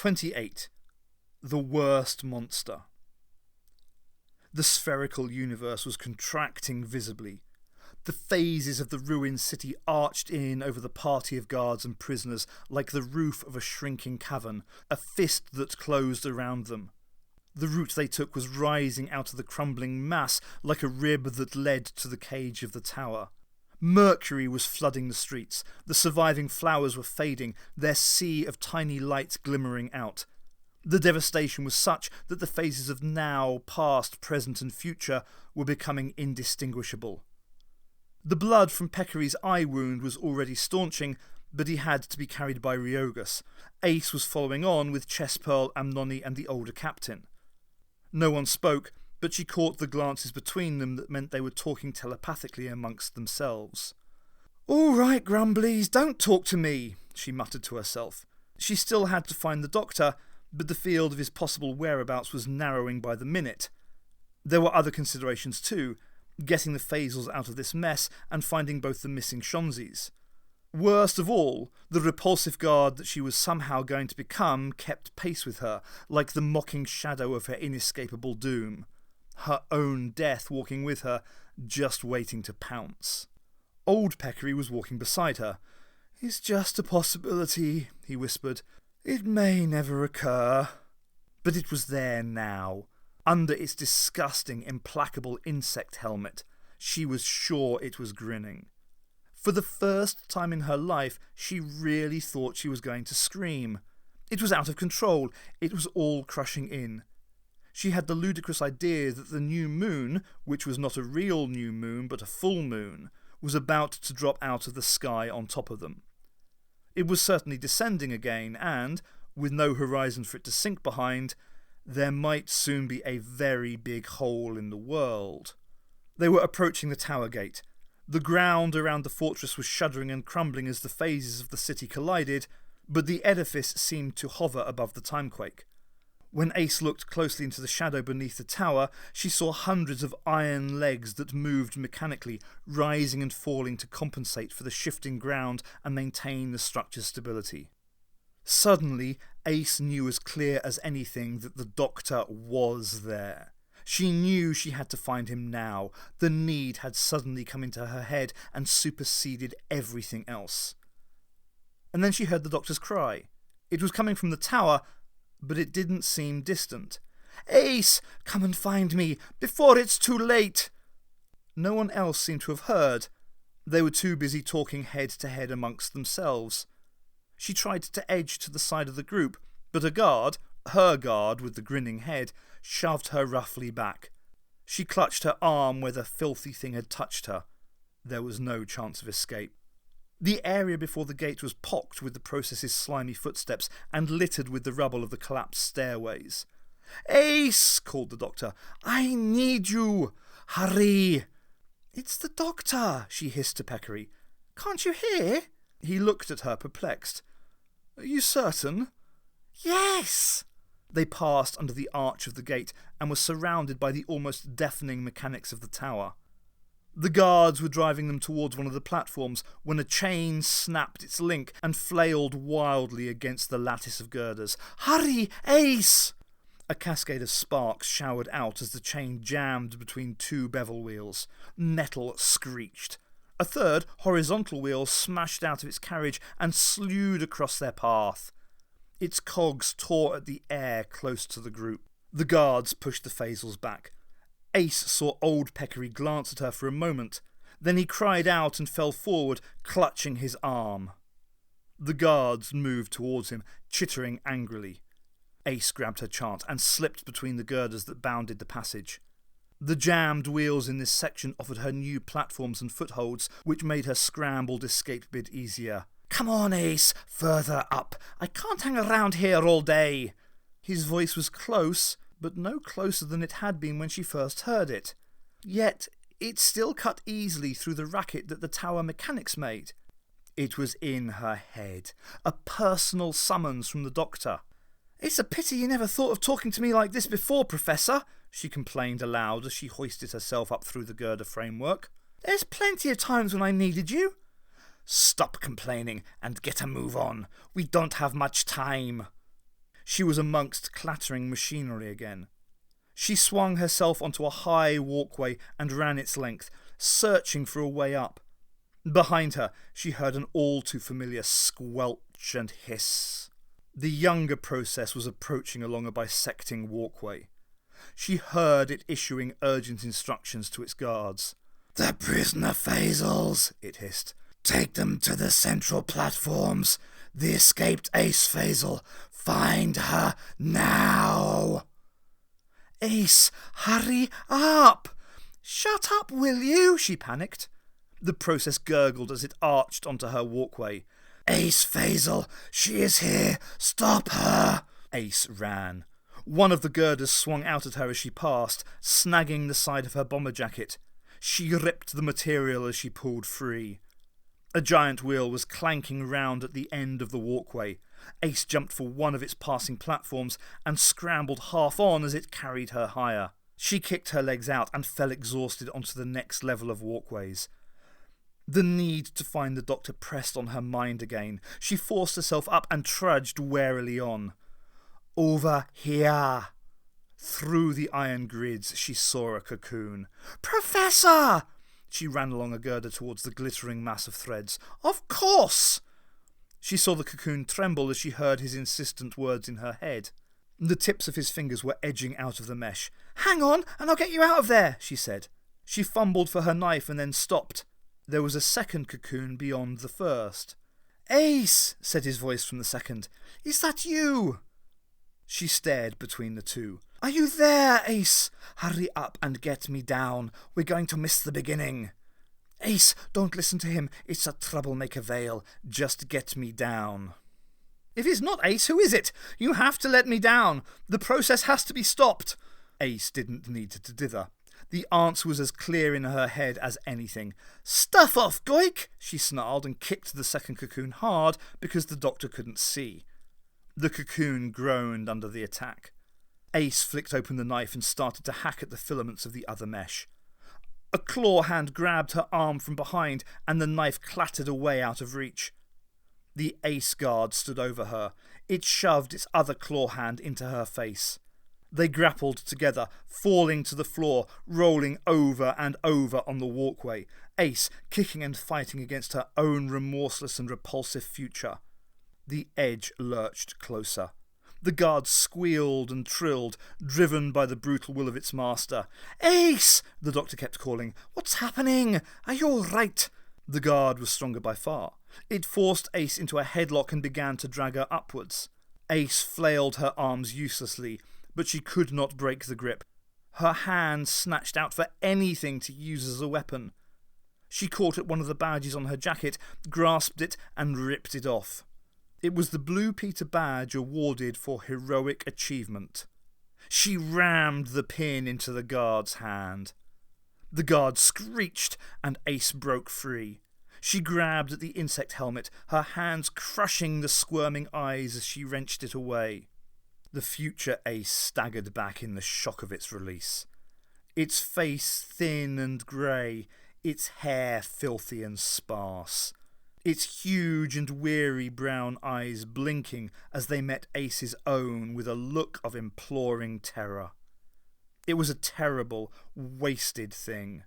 28. The Worst Monster. The spherical universe was contracting visibly. The phases of the ruined city arched in over the party of guards and prisoners like the roof of a shrinking cavern, a fist that closed around them. The route they took was rising out of the crumbling mass like a rib that led to the cage of the tower. Mercury was flooding the streets. The surviving flowers were fading, their sea of tiny lights glimmering out. The devastation was such that the phases of now, past, present and future were becoming indistinguishable. The blood from Peccari's eye wound was already staunching, but he had to be carried by Ryogus. Ace was following on with Chesspearl, Amnoni and the older captain. No one spoke, but she caught the glances between them that meant they were talking telepathically amongst themselves. "All right, Grumblies, don't talk to me," she muttered to herself. She still had to find the doctor, but the field of his possible whereabouts was narrowing by the minute. There were other considerations too, getting the phasals out of this mess and finding both the missing Shonzis. Worst of all, the repulsive guard that she was somehow going to become kept pace with her, like the mocking shadow of her inescapable doom. Her own death walking with her, just waiting to pounce. Old Peccary was walking beside her. "It's just a possibility," he whispered. "It may never occur." But it was there now. Under its disgusting, implacable insect helmet, she was sure it was grinning. For the first time in her life, she really thought she was going to scream. It was out of control. It was all crushing in. She had the ludicrous idea that the new moon, which was not a real new moon but a full moon, was about to drop out of the sky on top of them. It was certainly descending again, and, with no horizon for it to sink behind, there might soon be a very big hole in the world. They were approaching the tower gate. The ground around the fortress was shuddering and crumbling as the phases of the city collided, but the edifice seemed to hover above the timequake. When Ace looked closely into the shadow beneath the tower, she saw hundreds of iron legs that moved mechanically, rising and falling to compensate for the shifting ground and maintain the structure's stability. Suddenly, Ace knew as clear as anything that the doctor was there. She knew she had to find him now. The need had suddenly come into her head and superseded everything else. And then she heard the doctor's cry. It was coming from the tower, but it didn't seem distant. "Ace, come and find me, before it's too late!" No one else seemed to have heard. They were too busy talking head to head amongst themselves. She tried to edge to the side of the group, but a guard, her guard with the grinning head, shoved her roughly back. She clutched her arm where the filthy thing had touched her. There was no chance of escape. The area before the gate was pocked with the process's slimy footsteps and littered with the rubble of the collapsed stairways. "Ace!" called the doctor. "I need you! Hurry!" "It's the doctor!" she hissed to Peccary. "Can't you hear?" He looked at her, perplexed. "Are you certain?" "Yes!" They passed under the arch of the gate and were surrounded by the almost deafening mechanics of the tower. The guards were driving them towards one of the platforms when a chain snapped its link and flailed wildly against the lattice of girders. "Hurry, Ace!" A cascade of sparks showered out as the chain jammed between two bevel wheels. Metal screeched. A third, horizontal wheel smashed out of its carriage and slewed across their path. Its cogs tore at the air close to the group. The guards pushed the phasals back. Ace saw old Peccary glance at her for a moment. Then he cried out and fell forward, clutching his arm. The guards moved towards him, chittering angrily. Ace grabbed her chant and slipped between the girders that bounded the passage. The jammed wheels in this section offered her new platforms and footholds, which made her scrambled escape bit easier. "Come on, Ace, further up. I can't hang around here all day." His voice was close, but no closer than it had been when she first heard it. Yet it still cut easily through the racket that the tower mechanics made. It was in her head, a personal summons from the doctor. "It's a pity you never thought of talking to me like this before, Professor," she complained aloud as she hoisted herself up through the girder framework. "There's plenty of times when I needed you." "Stop complaining and get a move on. We don't have much time." She was amongst clattering machinery again. She swung herself onto a high walkway and ran its length, searching for a way up. Behind her, she heard an all-too-familiar squelch and hiss. The younger process was approaching along a bisecting walkway. She heard it issuing urgent instructions to its guards. "The prisoner phasals," it hissed. "Take them to the central platforms. The escaped Ace phasal. Find her now." "Ace, hurry up!" "Shut up, will you?" she panicked. The process gurgled as it arched onto her walkway. "Ace phasal, she is here. Stop her!" Ace ran. One of the girders swung out at her as she passed, snagging the side of her bomber jacket. She ripped the material as she pulled free. A giant wheel was clanking round at the end of the walkway. Ace jumped for one of its passing platforms and scrambled half on as it carried her higher. She kicked her legs out and fell exhausted onto the next level of walkways. The need to find the doctor pressed on her mind again. She forced herself up and trudged warily on. "Over here!" Through the iron grids she saw a cocoon. "Professor!" She ran along a girder towards the glittering mass of threads. "Of course!" She saw the cocoon tremble as she heard his insistent words in her head. The tips of his fingers were edging out of the mesh. "Hang on, and I'll get you out of there," she said. She fumbled for her knife and then stopped. There was a second cocoon beyond the first. "Ace," said his voice from the second. "Is that you?" She stared between the two. "Are you there, Ace? Hurry up and get me down. We're going to miss the beginning." "Ace, don't listen to him. It's a troublemaker veil. Just get me down." "If it's not Ace, who is it? You have to let me down. The process has to be stopped." Ace didn't need to dither. The answer was as clear in her head as anything. "Stuff off, Goik!" she snarled and kicked the second cocoon hard because the doctor couldn't see. The cocoon groaned under the attack. Ace flicked open the knife and started to hack at the filaments of the other mesh. A claw hand grabbed her arm from behind and the knife clattered away out of reach. The Ace guard stood over her. It shoved its other claw hand into her face. They grappled together, falling to the floor, rolling over and over on the walkway, Ace kicking and fighting against her own remorseless and repulsive future. The edge lurched closer. The guard squealed and trilled, driven by the brutal will of its master. "Ace!" the doctor kept calling. "What's happening? Are you all right?" The guard was stronger by far. It forced Ace into a headlock and began to drag her upwards. Ace flailed her arms uselessly, but she could not break the grip. Her hand snatched out for anything to use as a weapon. She caught at one of the badges on her jacket, grasped it, and ripped it off. It was the Blue Peter badge awarded for heroic achievement. She rammed the pin into the guard's hand. The guard screeched, and Ace broke free. She grabbed at the insect helmet, her hands crushing the squirming eyes as she wrenched it away. The future Ace staggered back in the shock of its release. Its face thin and grey, its hair filthy and sparse. Its huge and weary brown eyes blinking as they met Ace's own with a look of imploring terror. It was a terrible, wasted thing.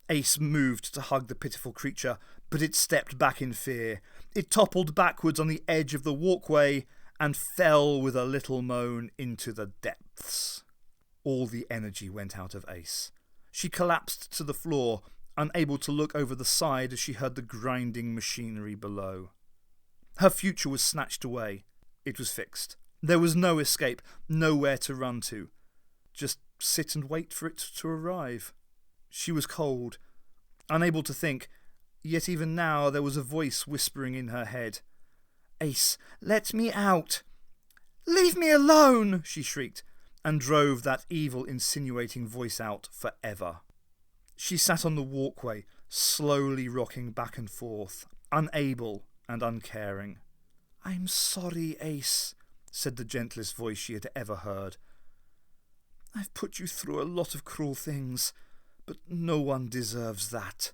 Ace moved to hug the pitiful creature, but it stepped back in fear. It toppled backwards on the edge of the walkway and fell with a little moan into the depths. All the energy went out of Ace. She collapsed to the floor, unable to look over the side as she heard the grinding machinery below. Her future was snatched away. It was fixed. There was no escape, nowhere to run to. Just sit and wait for it to arrive. She was cold, unable to think, yet even now there was a voice whispering in her head. "Ace, let me out!" "Leave me alone!" she shrieked, and drove that evil, insinuating voice out forever. She sat on the walkway, slowly rocking back and forth, unable and uncaring. "I'm sorry, Ace," said the gentlest voice she had ever heard. "I've put you through a lot of cruel things, but no one deserves that,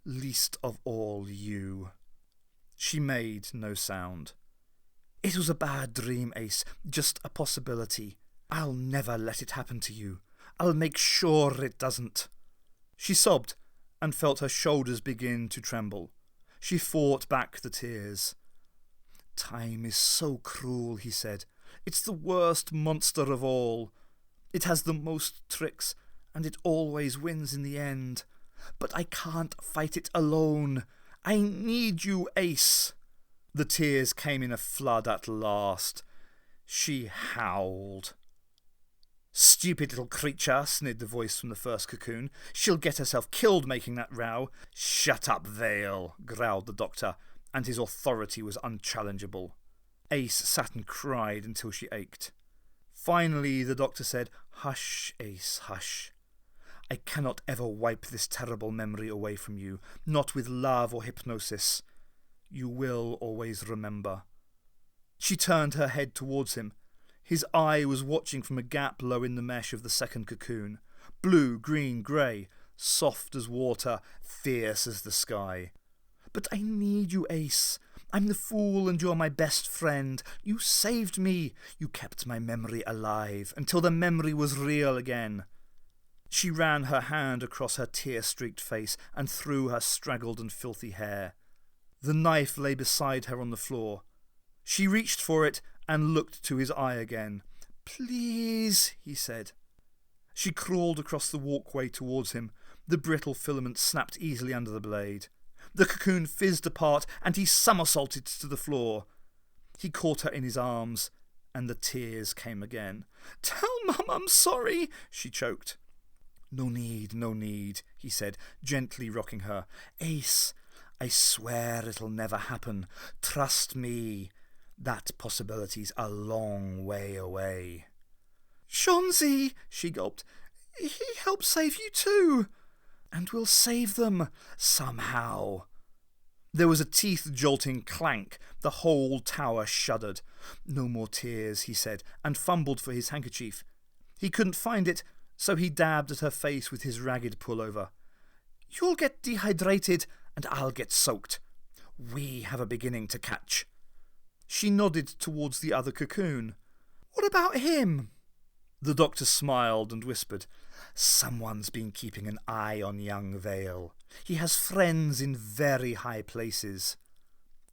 least of all you." She made no sound. It was a bad dream, Ace, just a possibility. I'll never let it happen to you. I'll make sure it doesn't." She sobbed and felt her shoulders begin to tremble. She fought back the tears. "Time is so cruel," he said. "It's the worst monster of all. It has the most tricks, and it always wins in the end. But I can't fight it alone. I need you, Ace." The tears came in a flood at last. She howled. "Stupid little creature," sneered the voice from the first cocoon. "She'll get herself killed making that row." "Shut up, Vale," growled the doctor, and his authority was unchallengeable. Ace sat and cried until she ached. Finally the doctor said, "Hush, Ace, hush. I cannot ever wipe this terrible memory away from you, not with love or hypnosis. You will always remember." She turned her head towards him. His eye was watching from a gap low in the mesh of the second cocoon. Blue, green, grey, soft as water, fierce as the sky. "But I need you, Ace. I'm the fool and you're my best friend. You saved me. You kept my memory alive until the memory was real again." She ran her hand across her tear-streaked face and through her straggled and filthy hair. The knife lay beside her on the floor. She reached for it and looked to his eye again. "Please," he said. She crawled across the walkway towards him. The brittle filament snapped easily under the blade. The cocoon fizzed apart and he somersaulted to the floor. He caught her in his arms and the tears came again. "Tell Mum I'm sorry," she choked. No need," he said, gently rocking her. "Ace, I swear it'll never happen. Trust me. That possibility's a long way away." "Chauncey," she gulped, "he helped save you too. And we'll save them somehow." There was a teeth-jolting clank. The whole tower shuddered. "No more tears," he said, and fumbled for his handkerchief. He couldn't find it, so he dabbed at her face with his ragged pullover. "You'll get dehydrated, and I'll get soaked. We have a beginning to catch." She nodded towards the other cocoon. "What about him?" The doctor smiled and whispered, "Someone's been keeping an eye on young Vale. He has friends in very high places."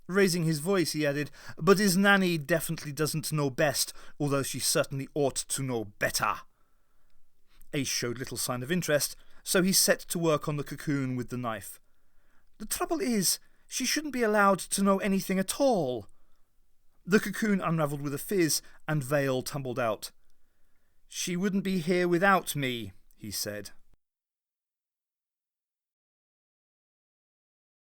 Raising his voice, he added, "But his nanny definitely doesn't know best, although she certainly ought to know better." Ace showed little sign of interest, so he set to work on the cocoon with the knife. "The trouble is, she shouldn't be allowed to know anything at all." The cocoon unravelled with a fizz, and Vale tumbled out. "She wouldn't be here without me," he said.